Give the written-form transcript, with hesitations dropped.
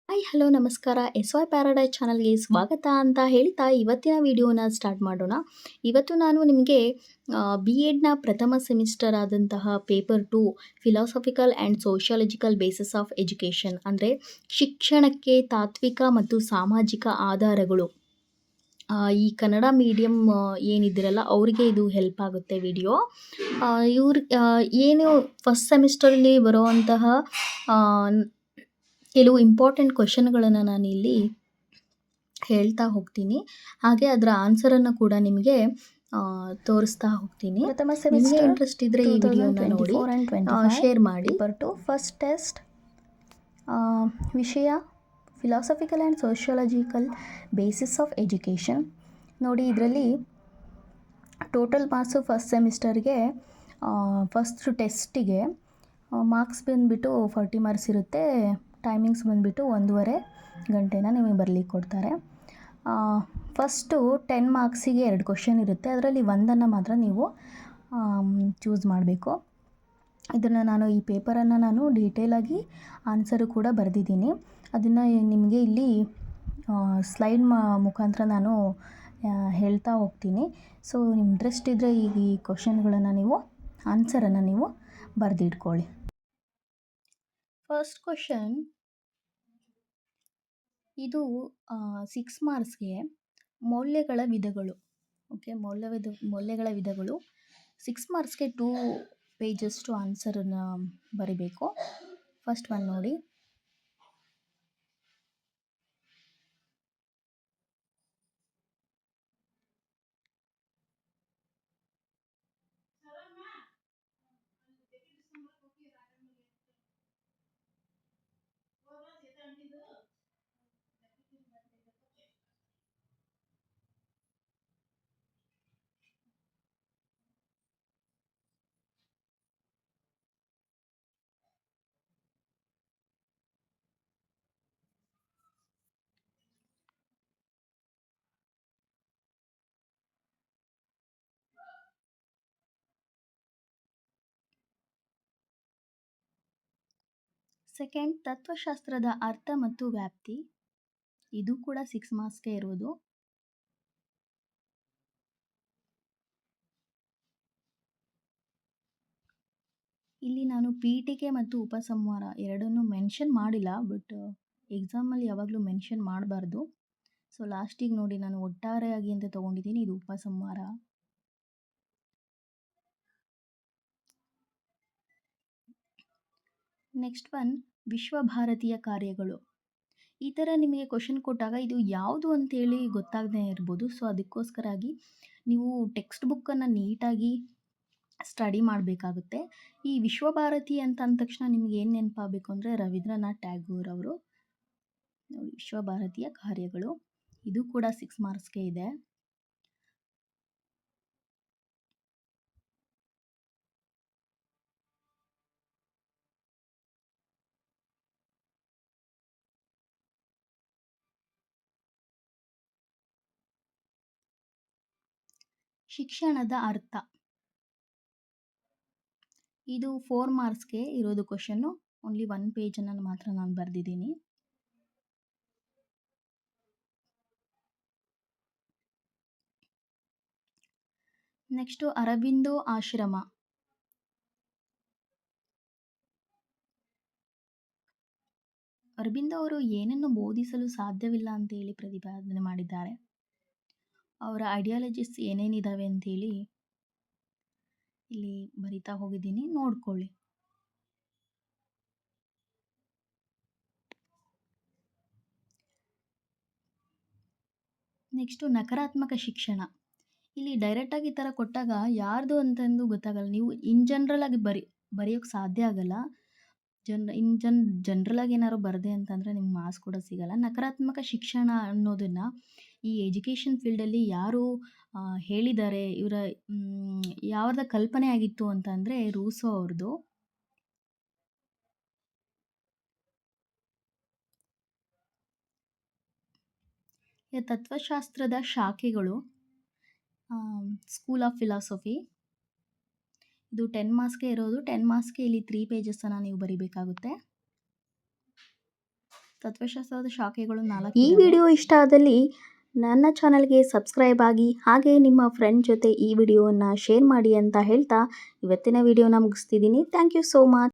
Hi hello ನಮಸ್ಕಾರ S Y paradise ಚಾನಲ್ಗೆ ಸ್ವಾಗತ ಅಂತ ಹೇಳ್ತಾ ಇವತ್ತಿನ ವಿಡಿಯೋನ ಸ್ಟಾರ್ಟ್ ಮಾಡೋಣ. ಇವತ್ತು ನಾನು ನಿಮಗೆ ಬಿ ಎಡ್ನ ಪ್ರಥಮ ಸೆಮಿಸ್ಟರ್ ಆದಂತಹ paper 2 philosophical and sociological basis of education ಅಂದರೆ ಶಿಕ್ಷಣಕ್ಕೆ ತಾತ್ವಿಕ ಮತ್ತು ಸಾಮಾಜಿಕ ಆಧಾರಗಳು. ಈ ಕನ್ನಡ ಮೀಡಿಯಮ್ ಏನಿದ್ದೀರಲ್ಲ ಅವರಿಗೆ ಇದು ಹೆಲ್ಪ್ ಆಗುತ್ತೆ ವಿಡಿಯೋ. ಇವ್ರು ಏನು ಫಸ್ಟ್ ಸೆಮಿಸ್ಟರಲ್ಲಿ ಬರುವಂತಹ ಕೆಲವು ಇಂಪಾರ್ಟೆಂಟ್ ಕ್ವೆಶನ್ಗಳನ್ನು ನಾನಿಲ್ಲಿ ಹೇಳ್ತಾ ಹೋಗ್ತೀನಿ. ಹಾಗೆ ಅದರ ಆನ್ಸರನ್ನು ಕೂಡ ನಿಮಗೆ ತೋರಿಸ್ತಾ ಹೋಗ್ತೀನಿ. ಪ್ರಥಮ ನಿಮಗೆ ಸೆಮಿಸ್ಟರ್ ಇಂಟ್ರೆಸ್ಟ್ ಇದ್ದರೆ ಈ ವಿಡಿಯೋನ ನೋಡಿ 2024 and 25 ಶೇರ್ ಮಾಡಿ. ಪೇಪರ್ 2 ಫಸ್ಟ್ ಟೆಸ್ಟ್ ವಿಷಯ philosophical and sociological basis of education. ನೋಡಿ, ಇದರಲ್ಲಿ ಟೋಟಲ್ ಮಾರ್ಕ್ಸು ಫಸ್ಟ್ ಸೆಮಿಸ್ಟರ್ಗೆ ಫಸ್ಟ್ ಟೆಸ್ಟಿಗೆ ಮಾರ್ಕ್ಸ್ ಬಂದುಬಿಟ್ಟು 40 ಮಾರ್ಕ್ಸ್ ಇರುತ್ತೆ. ಟೈಮಿಂಗ್ಸ್ ಬಂದುಬಿಟ್ಟು 1.5 ಗಂಟೆನ ನಿಮಗೆ ಬರಲಿಕ್ಕೆ ಕೊಡ್ತಾರೆ. ಫಸ್ಟು 10 ಮಾರ್ಕ್ಸಿಗೆ 2 ಕ್ವಶನ್ ಇರುತ್ತೆ. ಅದರಲ್ಲಿ ಒಂದನ್ನು ಮಾತ್ರ ನೀವು ಚೂಸ್ ಮಾಡಬೇಕು. ಇದನ್ನು ನಾನು ಈ ಪೇಪರನ್ನು ನಾನು ಡೀಟೇಲಾಗಿ ಆನ್ಸರು ಕೂಡ ಬರೆದಿದ್ದೀನಿ. ಅದನ್ನು ನಿಮಗೆ ಇಲ್ಲಿ ಸ್ಲೈಡ್ ಮುಖಾಂತರ ನಾನು ಹೇಳ್ತಾ ಹೋಗ್ತೀನಿ. ಸೊ ಇಂಟ್ರೆಸ್ಟ್ ಇದ್ದರೆ ಈ ಕ್ವಶನ್ಗಳನ್ನು ನೀವು ಆನ್ಸರನ್ನು ನೀವು ಬರೆದಿಟ್ಕೊಳ್ಳಿ. ಫಸ್ಟ್ ಕ್ವಶನ್ ಇದು 6 ಮಾರ್ಕ್ಸ್ಗೆ ಮೌಲ್ಯಗಳ ವಿಧಗಳು. ಓಕೆ, ಮೌಲ್ಯಗಳ ವಿಧಗಳು 6 ಮಾರ್ಕ್ಸ್ಗೆ 2 ಪೇಜಸ್ಟು ಆನ್ಸರನ್ನು ಬರಿಬೇಕು. ಫಸ್ಟ್ ಒನ್ ನೋಡಿ. ಸೆಕೆಂಡ್, ತತ್ವಶಾಸ್ತ್ರದ ಅರ್ಥ ಮತ್ತು ವ್ಯಾಪ್ತಿ. ಇದು ಕೂಡ 6 ಮಾರ್ಕ್ಸ್ಗೆ ಇರೋದು. ಇಲ್ಲಿ ನಾನು ಪೀಠಿಕೆ ಮತ್ತು ಉಪಸಂಹಾರ ಎರಡನ್ನೂ ಮೆನ್ಷನ್ ಮಾಡಿಲ್ಲ, ಬಟ್ ಎಕ್ಸಾಮಲ್ಲಿ ಯಾವಾಗಲೂ ಮೆನ್ಷನ್ ಮಾಡಬಾರ್ದು. ಸೊ ಲಾಸ್ಟಿಗೆ ನೋಡಿ, ನಾನು ಒಟ್ಟಾರೆಯಾಗಿ ಅಂತ ತೊಗೊಂಡಿದ್ದೀನಿ. ಇದು ಉಪಸಂಹಾರ. ನೆಕ್ಸ್ಟ್ ಒನ್, ವಿಶ್ವಭಾರತೀಯ ಕಾರ್ಯಗಳು. ಈ ಥರ ನಿಮಗೆ ಕ್ವಶನ್ ಕೊಟ್ಟಾಗ ಇದು ಯಾವುದು ಅಂತೇಳಿ ಗೊತ್ತಾಗದೇ ಇರ್ಬೋದು. ಸೊ ಅದಕ್ಕೋಸ್ಕರಾಗಿ ನೀವು ಟೆಕ್ಸ್ಟ್ ಬುಕ್ಕನ್ನು ನೀಟಾಗಿ ಸ್ಟಡಿ ಮಾಡಬೇಕಾಗುತ್ತೆ. ಈ ವಿಶ್ವಭಾರತಿ ಅಂತ ಅಂದ ತಕ್ಷಣ ನಿಮ್ಗೆ ಏನು ನೆನಪಾಗಬೇಕು ಅಂದರೆ ರವೀಂದ್ರನಾಥ್ ಟ್ಯಾಗೋರ್ ಅವರು. ನೋಡಿ, ವಿಶ್ವಭಾರತೀಯ ಕಾರ್ಯಗಳು ಇದು ಕೂಡ 6 ಮಾರ್ಕ್ಸ್ಗೆ ಇದೆ. ಶಿಕ್ಷಣದ ಅರ್ಥ ಇದು 4 ಮಾರ್ಕ್ಸ್ಗೆ ಇರೋದು ಕ್ವಶನ್ನು. ಓನ್ಲಿ 1 ಪೇಜನ್ನು ಮಾತ್ರ ನಾನು ಬರೆದಿದ್ದೀನಿ. ನೆಕ್ಸ್ಟು ಅರಬಿಂದೋ ಆಶ್ರಮ. ಅರಬಿಂದೋ ಅವರು ಏನನ್ನು ಬೋಧಿಸಲು ಸಾಧ್ಯವಿಲ್ಲ ಅಂತೇಳಿ ಪ್ರತಿಪಾದನೆ ಮಾಡಿದ್ದಾರೆ. ಅವರ ಐಡಿಯಾಲಜೀಸ್ ಏನೇನಿದ್ದಾವೆ ಅಂತೇಳಿ ಇಲ್ಲಿ ಬರಿತಾ ಹೋಗಿದ್ದೀನಿ, ನೋಡ್ಕೊಳ್ಳಿ. ನೆಕ್ಸ್ಟು ನಕಾರಾತ್ಮಕ ಶಿಕ್ಷಣ. ಇಲ್ಲಿ ಡೈರೆಕ್ಟಾಗಿ ಈ ಥರ ಕೊಟ್ಟಾಗ ಯಾರ್ದು ಅಂತಂದು ಗೊತ್ತಾಗಲ್ಲ. ನೀವು ಇನ್ ಜನರಲಾಗಿ ಬರೆಯೋಕ್ಕೆ ಸಾಧ್ಯ ಆಗಲ್ಲ. ಜನರಲಾಗಿ ಏನಾದ್ರು ಬರದೆ ಅಂತಂದರೆ ನಿಮ್ಗೆ ಮಾರ್ಕ್ಸ್ ಕೂಡ ಸಿಗಲ್ಲ. ನಕಾರಾತ್ಮಕ ಶಿಕ್ಷಣ ಅನ್ನೋದನ್ನು ಈ ಎಜುಕೇಷನ್ ಫೀಲ್ಡಲ್ಲಿ ಯಾರು ಹೇಳಿದ್ದಾರೆ, ಇವರ ಯಾವ್ದು ಕಲ್ಪನೆ ಆಗಿತ್ತು ಅಂತಂದರೆ ರೂಸೋ ಅವ್ರದ್ದು. ತತ್ವಶಾಸ್ತ್ರದ ಶಾಖೆಗಳು, ಸ್ಕೂಲ್ ಆಫ್ ಫಿಲಾಸಫಿ. ಇದು 10 ಮಾರ್ಕ್ಸ್ಗೆ ಇರೋದು. 10 ಮಾರ್ಕ್ಸ್ಗೆ ಇಲ್ಲಿ 3 ಪೇಜಸ್ಸನ್ನು ನೀವು ಬರಿಬೇಕಾಗುತ್ತೆ. ತತ್ವಶಾಸ್ತ್ರದ ಶಾಖೆಗಳು 4 ಈ ವಿಡಿಯೋ ಇಷ್ಟ ಆದಲ್ಲಿ ನನ್ನ ಚಾನಲ್ಗೆ ಸಬ್ಸ್ಕ್ರೈಬ್ ಆಗಿ, ಹಾಗೆ ನಿಮ್ಮ ಫ್ರೆಂಡ್ ಜೊತೆ ಈ ವಿಡಿಯೋವನ್ನು ಶೇರ್ ಮಾಡಿ ಅಂತ ಹೇಳ್ತಾ ಇವತ್ತಿನ ವಿಡಿಯೋನ ಮುಗಿಸ್ತಿದ್ದೀನಿ. Thank you so much.